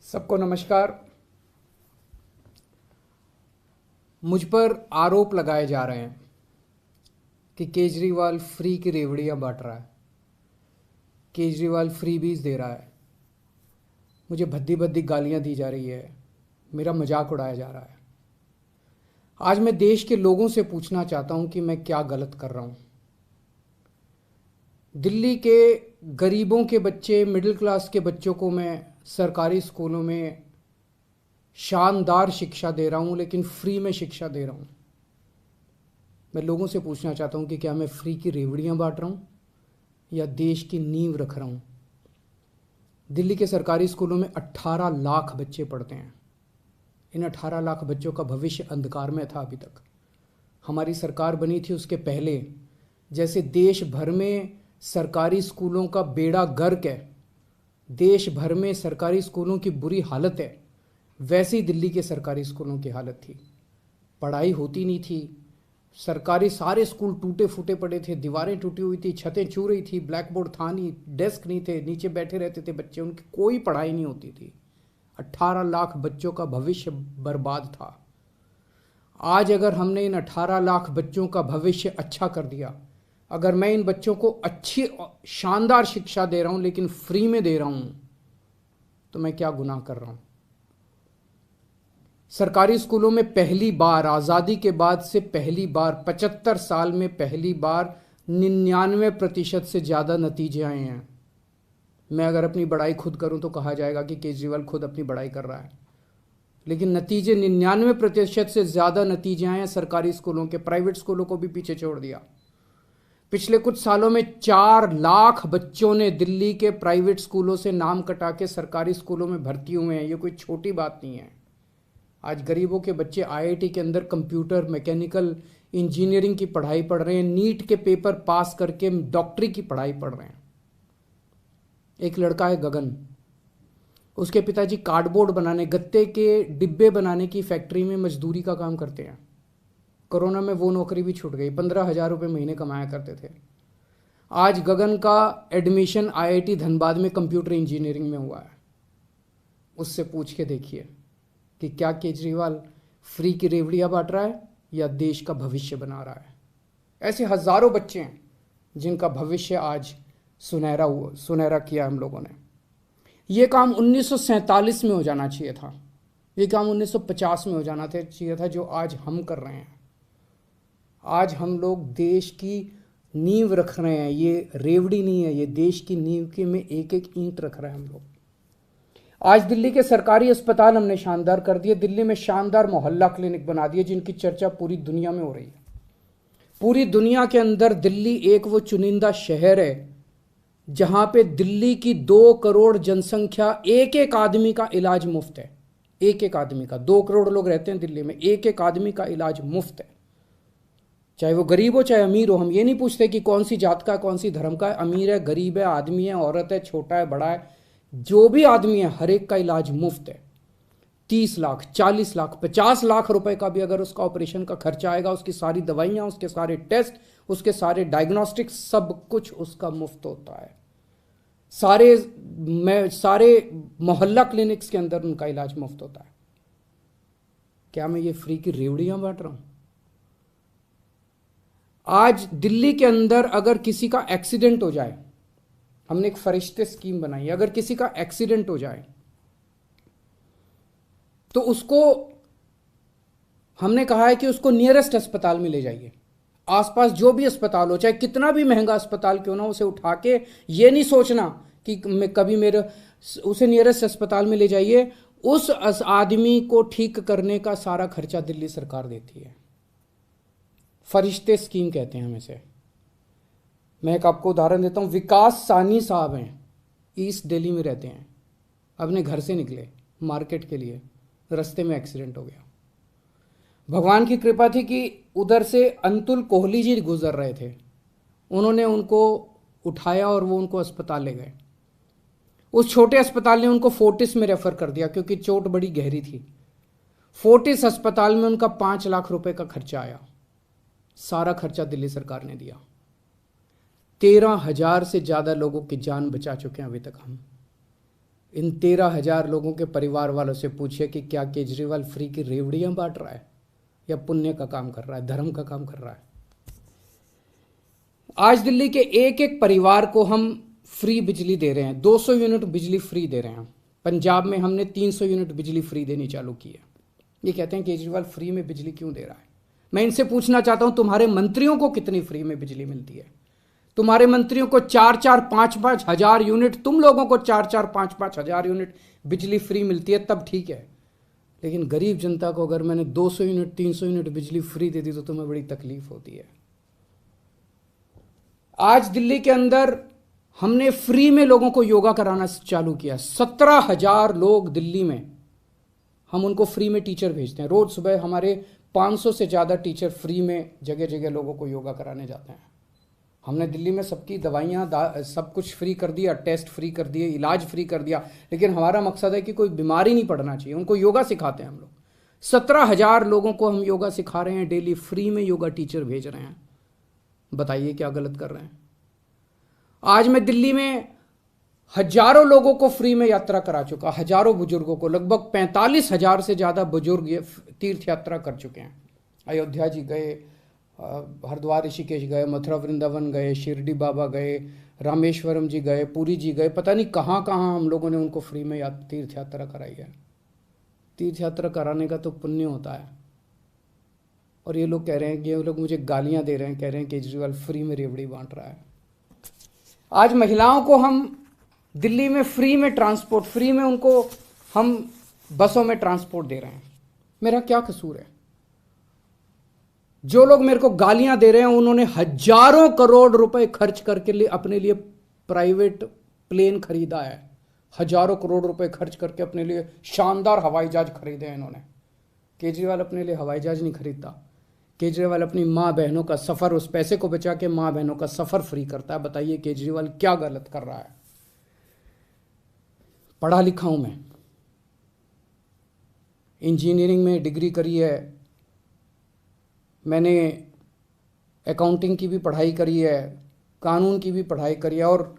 सबको नमस्कार। मुझ पर आरोप लगाए जा रहे हैं कि केजरीवाल फ्री की रेवड़ियां बांट रहा है, केजरीवाल फ्रीबीज दे रहा है, मुझे भद्दी भद्दी गालियां दी जा रही है, मेरा मजाक उड़ाया जा रहा है। आज मैं देश के लोगों से पूछना चाहता हूं कि मैं क्या गलत कर रहा हूं। दिल्ली के गरीबों के बच्चे, मिडिल क्लास के बच्चों को मैं सरकारी स्कूलों में शानदार शिक्षा दे रहा हूं, लेकिन फ्री में शिक्षा दे रहा हूं। मैं लोगों से पूछना चाहता हूं कि क्या मैं फ्री की रेवड़ियां बांट रहा हूं या देश की नींव रख रहा हूं। दिल्ली के सरकारी स्कूलों में 18 लाख बच्चे पढ़ते हैं। इन 18 लाख बच्चों का भविष्य अंधकार में था। अभी तक हमारी सरकार बनी थी उसके पहले जैसे देश भर में सरकारी स्कूलों का बेड़ा गर्क है, देश भर में सरकारी स्कूलों की बुरी हालत है, वैसी दिल्ली के सरकारी स्कूलों की हालत थी। पढ़ाई होती नहीं थी, सरकारी सारे स्कूल टूटे फूटे पड़े थे, दीवारें टूटी हुई थी, छतें छू रही थी, ब्लैक बोर्ड था नहीं, डेस्क नहीं थे, नीचे बैठे रहते थे बच्चे, उनकी कोई पढ़ाई नहीं होती थी। 18 लाख बच्चों का भविष्य बर्बाद था। आज अगर हमने इन 18 लाख बच्चों का भविष्य अच्छा कर दिया, अगर मैं इन बच्चों को अच्छी शानदार शिक्षा दे रहा हूं लेकिन फ्री में दे रहा हूं, तो मैं क्या गुनाह कर रहा हूं। सरकारी स्कूलों में पहली बार आज़ादी के बाद से पहली बार 75 साल में पहली बार 99% से ज़्यादा नतीजे आए हैं। मैं अगर अपनी बड़ाई खुद करूं तो कहा जाएगा कि केजरीवाल खुद अपनी बड़ाई कर रहा है, लेकिन नतीजे 99% से ज़्यादा नतीजे आए हैं सरकारी स्कूलों के। प्राइवेट स्कूलों को भी पीछे छोड़ दिया। पिछले कुछ सालों में 4 लाख बच्चों ने दिल्ली के प्राइवेट स्कूलों से नाम कटा के सरकारी स्कूलों में भर्ती हुए हैं। ये कोई छोटी बात नहीं है। आज गरीबों के बच्चे आईआईटी के अंदर कंप्यूटर, मैकेनिकल इंजीनियरिंग की पढ़ाई पढ़ रहे हैं, नीट के पेपर पास करके डॉक्टरी की पढ़ाई पढ़ रहे हैं। एक लड़का है गगन, उसके पिताजी कार्डबोर्ड बनाने, गत्ते के डिब्बे बनाने की फैक्ट्री में मजदूरी का काम करते हैं। कोरोना में वो नौकरी भी छूट गई, 15,000 रुपये महीने कमाया करते थे। आज गगन का एडमिशन आईआईटी धनबाद में कंप्यूटर इंजीनियरिंग में हुआ है। उससे पूछ के देखिए कि क्या केजरीवाल फ्री की रेवड़ियां बांट रहा है या देश का भविष्य बना रहा है। ऐसे हजारों बच्चे हैं जिनका भविष्य आज सुनहरा किया हम लोगों ने। ये काम 1947 में हो जाना चाहिए था, ये काम 1950 में हो जाना चाहिए था, जो आज हम कर रहे हैं। आज हम लोग देश की नींव रख रहे हैं। ये रेवड़ी नहीं है, ये देश की नींव के में एक एक ईंट रख रहे हैं हम लोग। आज दिल्ली के सरकारी अस्पताल हमने शानदार कर दिए। दिल्ली में शानदार मोहल्ला क्लिनिक बना दिए जिनकी चर्चा पूरी दुनिया में हो रही है। पूरी दुनिया के अंदर दिल्ली एक वो चुनिंदा शहर है जहां पे दिल्ली की 2 करोड़ जनसंख्या, एक एक आदमी का इलाज मुफ्त है। एक एक आदमी का, 2 करोड़ लोग रहते हैं दिल्ली में, एक एक आदमी का इलाज मुफ्त है, चाहे वो गरीब हो चाहे अमीर हो। हम ये नहीं पूछते कि कौन सी जात का है, कौन सी धर्म का है, अमीर है, गरीब है, आदमी है, औरत है, छोटा है, बड़ा है, जो भी आदमी है हर एक का इलाज मुफ्त है। 30 लाख, 40 लाख, 50 लाख रुपए का भी अगर उसका ऑपरेशन का खर्चा आएगा, उसकी सारी दवाइयां, उसके सारे टेस्ट, उसके सारे डायग्नोस्टिक्स, सब कुछ उसका मुफ्त होता है। सारे मोहल्ला क्लिनिक्स के अंदर उनका इलाज मुफ्त होता है। क्या मैं ये फ्री की रेवड़ियां बांट रहा हूं? आज दिल्ली के अंदर अगर किसी का एक्सीडेंट हो जाए, हमने एक फरिश्ते स्कीम बनाई है, अगर किसी का एक्सीडेंट हो जाए तो उसको हमने कहा है कि उसको नियरेस्ट अस्पताल में ले जाइए। आसपास जो भी अस्पताल हो, चाहे कितना भी महंगा अस्पताल क्यों ना, उसे उठा के ये नहीं सोचना कि उसे नियरेस्ट अस्पताल में ले जाइए। उस आदमी को ठीक करने का सारा खर्चा दिल्ली सरकार देती है। फरिश्ते स्कीम कहते हैं हम इसे। मैं एक आपको उदाहरण देता हूं। विकास सानी साहब हैं, ईस्ट दिल्ली में रहते हैं, अपने घर से निकले मार्केट के लिए, रास्ते में एक्सीडेंट हो गया। भगवान की कृपा थी कि उधर से अंतुल कोहली जी गुजर रहे थे, उन्होंने उनको उठाया और वो उनको अस्पताल ले गए। उस छोटे अस्पताल ने उनको फोर्टिस में रेफर कर दिया क्योंकि चोट बड़ी गहरी थी। फोर्टिस अस्पताल में उनका 5 लाख रुपए का खर्चा आया। सारा खर्चा दिल्ली सरकार ने दिया। 13,000 से ज़्यादा लोगों की जान बचा चुके हैं अभी तक हम। इन 13,000 लोगों के परिवार वालों से पूछिए कि क्या केजरीवाल फ्री की रेवड़ियां बांट रहा है या पुण्य का काम कर रहा है, धर्म का काम कर रहा है। आज दिल्ली के एक एक परिवार को हम फ्री बिजली दे रहे हैं, 200 यूनिट बिजली फ्री दे रहे हैं। पंजाब में हमने 300 यूनिट बिजली फ्री देनी चालू की है। ये कहते हैं केजरीवाल फ्री में बिजली क्यों दे रहा है। मैं इनसे पूछना चाहता हूं, तुम्हारे मंत्रियों को कितनी फ्री में बिजली मिलती है? तुम्हारे मंत्रियों को 4-4, 5-5 हजार यूनिट, तुम लोगों को 4-4, 5-5 हजार यूनिट बिजली फ्री मिलती है, तब ठीक है। लेकिन गरीब जनता को अगर मैंने 200 यूनिट 300 यूनिट बिजली फ्री दे दी तो तुम्हें बड़ी तकलीफ होती है। आज दिल्ली के अंदर हमने फ्री में लोगों को योगा कराना चालू किया। 17,000 लोग दिल्ली में, हम उनको फ्री में टीचर भेजते हैं। रोज सुबह हमारे 500 से ज़्यादा टीचर फ्री में जगह जगह लोगों को योगा कराने जाते हैं। हमने दिल्ली में सबकी दवाइयाँ सब कुछ फ्री कर दिया, टेस्ट फ्री कर दिए, इलाज फ्री कर दिया, लेकिन हमारा मकसद है कि कोई बीमारी नहीं पड़ना चाहिए। उनको योगा सिखाते हैं हम लोग। 17,000 लोगों को हम योगा सिखा रहे हैं, डेली फ्री में योगा टीचर भेज रहे हैं। बताइए क्या गलत कर रहे हैं? आज मैं दिल्ली में हजारों लोगों को फ्री में यात्रा करा चुका, हजारों बुजुर्गों को, लगभग 45,000 से ज़्यादा बुजुर्ग ये तीर्थ यात्रा कर चुके हैं। अयोध्या जी गए, हरिद्वार ऋषिकेश गए, मथुरा वृंदावन गए, शिरडी बाबा गए, रामेश्वरम जी गए, पुरी जी गए, पता नहीं कहाँ कहाँ हम लोगों ने उनको फ्री में तीर्थ यात्रा कराई है। तीर्थ यात्रा कराने का तो पुण्य होता है। और ये लोग कह रहे हैं कि ये लोग मुझे गालियाँ दे रहे हैं, कह रहे हैं केजरीवाल फ्री में रेवड़ी बांट रहा है। आज महिलाओं को हम दिल्ली में फ्री में ट्रांसपोर्ट, फ्री में उनको हम बसों में ट्रांसपोर्ट दे रहे हैं। मेरा क्या कसूर है? जो लोग मेरे को गालियां दे रहे हैं उन्होंने हजारों करोड़ रुपए खर्च करके अपने लिए प्राइवेट प्लेन खरीदा है। हजारों करोड़ रुपए खर्च करके अपने लिए शानदार हवाई जहाज खरीदे हैं इन्होंने। केजरीवाल अपने लिए हवाई जहाज नहीं खरीदता। केजरीवाल अपनी माँ बहनों का सफ़र, उस पैसे को बचा के माँ बहनों का सफ़र फ्री करता है। बताइए केजरीवाल क्या गलत कर रहा है? पढ़ा लिखा हूं मैं, इंजीनियरिंग में डिग्री करी है, मैंने अकाउंटिंग की भी पढ़ाई करी है, कानून की भी पढ़ाई करी है, और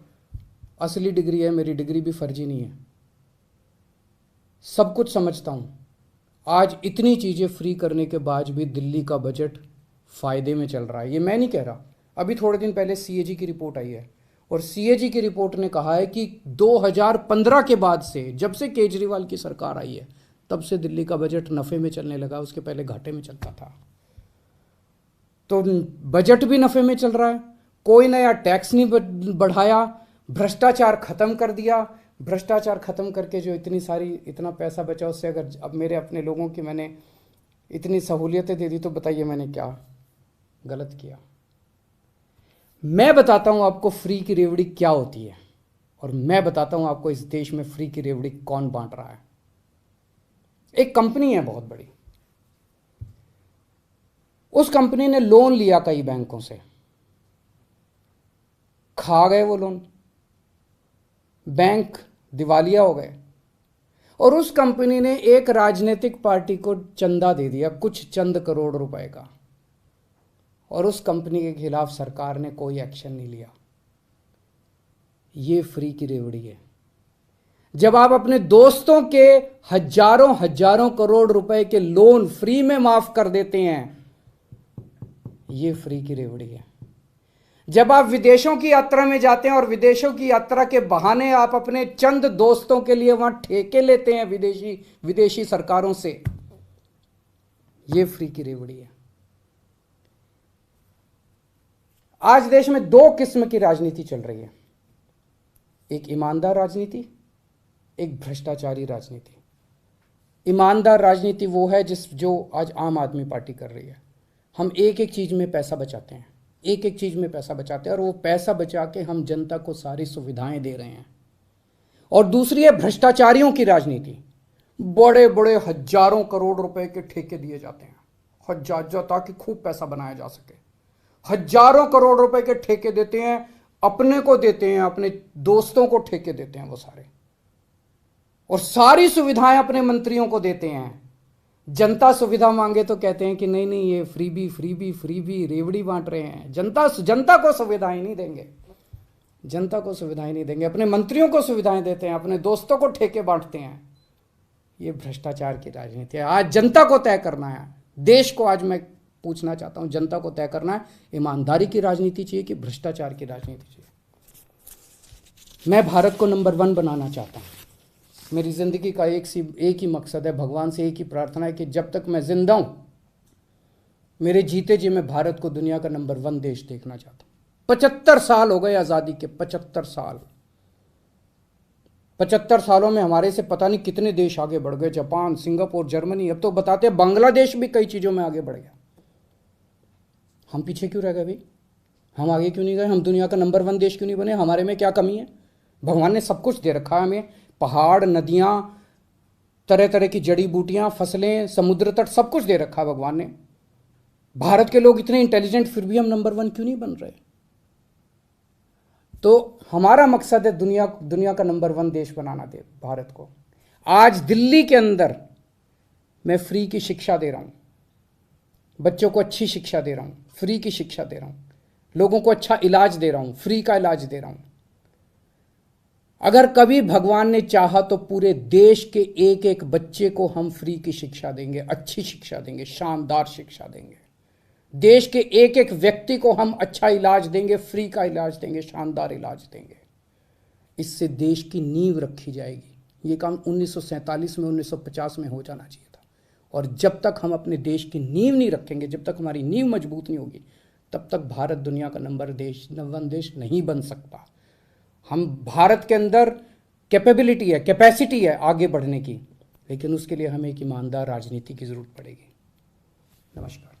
असली डिग्री है मेरी, डिग्री भी फर्जी नहीं है। सब कुछ समझता हूं। आज इतनी चीज़ें फ्री करने के बाद भी दिल्ली का बजट फ़ायदे में चल रहा है। ये मैं नहीं कह रहा। अभी थोड़े दिन पहले सीएजी की रिपोर्ट आई है, और सीएजी की रिपोर्ट ने कहा है कि 2015 के बाद से, जब से केजरीवाल की सरकार आई है, तब से दिल्ली का बजट नफ़े में चलने लगा। उसके पहले घाटे में चलता था। तो बजट भी नफ़े में चल रहा है। कोई नया टैक्स नहीं बढ़ाया, भ्रष्टाचार खत्म कर दिया। भ्रष्टाचार खत्म करके जो इतना पैसा बचा, उससे अगर अब मेरे अपने लोगों की मैंने इतनी सहूलियतें दे दी, तो बताइए मैंने क्या गलत किया? मैं बताता हूं आपको फ्री की रेवड़ी क्या होती है, और मैं बताता हूं आपको इस देश में फ्री की रेवड़ी कौन बांट रहा है। एक कंपनी है बहुत बड़ी, उस कंपनी ने लोन लिया कई बैंकों से, खा गए वो लोन, बैंक दिवालिया हो गए, और उस कंपनी ने एक राजनीतिक पार्टी को चंदा दे दिया, कुछ चंद करोड़ रुपए का, और उस कंपनी के खिलाफ सरकार ने कोई एक्शन नहीं लिया। ये फ्री की रेवड़ी है। जब आप अपने दोस्तों के हजारों हजारों करोड़ रुपए के लोन फ्री में माफ कर देते हैं, ये फ्री की रेवड़ी है। जब आप विदेशों की यात्रा में जाते हैं और विदेशों की यात्रा के बहाने आप अपने चंद दोस्तों के लिए वहां ठेके लेते हैं विदेशी सरकारों से, ये फ्री की रेवड़ी है। आज देश में दो किस्म की राजनीति चल रही है, एक ईमानदार राजनीति, एक भ्रष्टाचारी राजनीति। ईमानदार राजनीति वो है जो आज आम आदमी पार्टी कर रही है। हम एक एक चीज में पैसा बचाते हैं, एक एक चीज में पैसा बचाते हैं, और वो पैसा बचा के हम जनता को सारी सुविधाएं दे रहे हैं। और दूसरी है भ्रष्टाचारियों की राजनीति। बड़े बड़े हजारों करोड़ रुपए के ठेके दिए जाते हैं, हजार, ताकि खूब पैसा बनाया जा सके। हजारों करोड़ रुपए के ठेके देते हैं, अपने को देते हैं, अपने दोस्तों को ठेके देते हैं वो सारे, और सारी सुविधाएं अपने मंत्रियों को देते हैं। जनता सुविधा मांगे तो कहते हैं कि नहीं नहीं, ये फ्री भी रेवड़ी बांट रहे हैं। जनता को सुविधाएं नहीं देंगे। जनता को सुविधाएं नहीं देंगे, अपने मंत्रियों को सुविधाएं देते हैं, अपने दोस्तों को ठेके बांटते हैं। ये भ्रष्टाचार की राजनीति है। आज जनता को तय करना है, देश को आज मैं पूछना चाहता हूं, जनता को तय करना है, ईमानदारी की राजनीति चाहिए कि भ्रष्टाचार की राजनीति चाहिए। मैं भारत को नंबर 1 बनाना चाहता हूं। मेरी जिंदगी का एक ही मकसद है, भगवान से एक ही प्रार्थना है कि जब तक मैं जिंदा हूं, मेरे जीते जी मैं भारत को दुनिया का नंबर 1 देश देखना चाहता हूं। 75 साल हो गए आज़ादी के, 75 साल। 75 सालों में हमारे से पता नहीं कितने देश आगे बढ़ गए, जापान, सिंगापुर, जर्मनी, अब तो बताते हैं बांग्लादेश भी कई चीज़ों में आगे बढ़ गया। हम पीछे क्यों रह गए भाई? हम आगे क्यों नहीं गए? हम दुनिया का नंबर 1 देश क्यों नहीं बने? हमारे में क्या कमी है? भगवान ने सब कुछ दे रखा है हमें, पहाड़, नदियाँ, तरह तरह की जड़ी बूटियाँ, फसलें, समुद्र तट, सब कुछ दे रखा है भगवान ने। भारत के लोग इतने इंटेलिजेंट, फिर भी हम नंबर 1 क्यों नहीं बन रहे? तो हमारा मकसद है दुनिया का नंबर 1 देश बनाना दे भारत को। आज दिल्ली के अंदर मैं फ्री की शिक्षा दे रहा हूं, बच्चों को अच्छी शिक्षा दे रहा हूं, फ्री की शिक्षा दे रहा हूं, लोगों को अच्छा इलाज दे रहा हूं, फ्री का इलाज दे रहा हूं। अगर कभी भगवान ने चाहा तो पूरे देश के एक एक बच्चे को हम फ्री की शिक्षा देंगे, अच्छी शिक्षा देंगे, शानदार शिक्षा देंगे। देश के एक एक व्यक्ति को हम अच्छा इलाज देंगे, फ्री का इलाज देंगे, शानदार इलाज देंगे। इससे देश की नींव रखी जाएगी। ये काम 1947 में, 1950 में हो जाना चाहिए था। और जब तक हम अपने देश की नींव नहीं रखेंगे, जब तक हमारी नींव मजबूत नहीं होगी, तब तक भारत दुनिया का नंबर 1 देश नहीं बन सकता। हम भारत के अंदर कैपेबिलिटी है, कैपेसिटी है आगे बढ़ने की, लेकिन उसके लिए हमें एक ईमानदार राजनीति की जरूरत पड़ेगी। नमस्कार।